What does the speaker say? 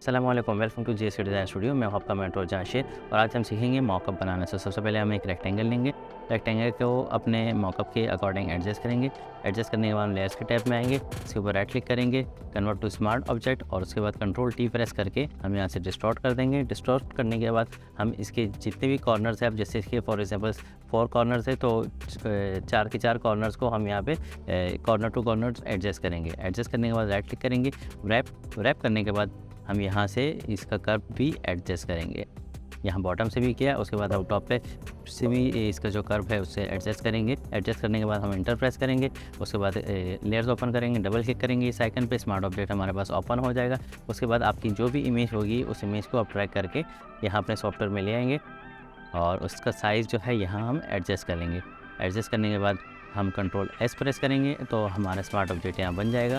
अस्सलामुअलैकुम, welcome to GSK design studio. मैं हूं आपका मेंटर जाशिर और आज हम सीखेंगे मॉकअप बनाने से। सबसे पहले हम एक रेक्टेंगल लेंगे। रेक्टेंगल को अपने मॉकअप के अकॉर्डिंग एडजस्ट करेंगे। एडजस्ट करने के बाद हम लेयर्स के टैब में आएंगे, इसके ऊपर राइट क्लिक करेंगे, कन्वर्ट टू स्मार्ट ऑब्जेक्ट और उसके बाद कंट्रोल टी प्रेस करके हम यहाँ से डिस्टॉर्ट कर देंगे। डिस्टॉर्ट करने के बाद हम इसके जितने भी कॉर्नर्स हैं, अब जैसे इसके फॉर एग्जांपल 4 कॉर्नर्स है तो 4 के 4 कॉर्नर्स को हम यहाँ पे कॉर्नर टू कॉर्नर एडजस्ट करेंगे। एडजस्ट करने के बाद राइट क्लिक करेंगे, रैप करने के बाद हम यहाँ से इसका कर्व भी एडजस्ट करेंगे। यहाँ बॉटम से भी किया, उसके बाद हम टॉप पे से भी इसका जो कर्व है उससे एडजस्ट करेंगे। एडजस्ट करने के बाद हम इंटर प्रेस करेंगे, उसके बाद लेयर्स ओपन करेंगे, डबल क्लिक करेंगे इस आइकन पे, स्मार्ट ऑब्जेक्ट हमारे पास ओपन हो जाएगा। उसके बाद आपकी जो भी इमेज होगी उस इमेज को आप ट्रैक करके यहाँ अपने सॉफ्टवेयर में ले आएंगे और उसका साइज़ जो है यहाँ हम एडजस्ट कर लेंगे। एडजस्ट करने के बाद हम कंट्रोल एस प्रेस करेंगे तो हमारा स्मार्ट ऑब्जेक्ट यहाँ बन जाएगा।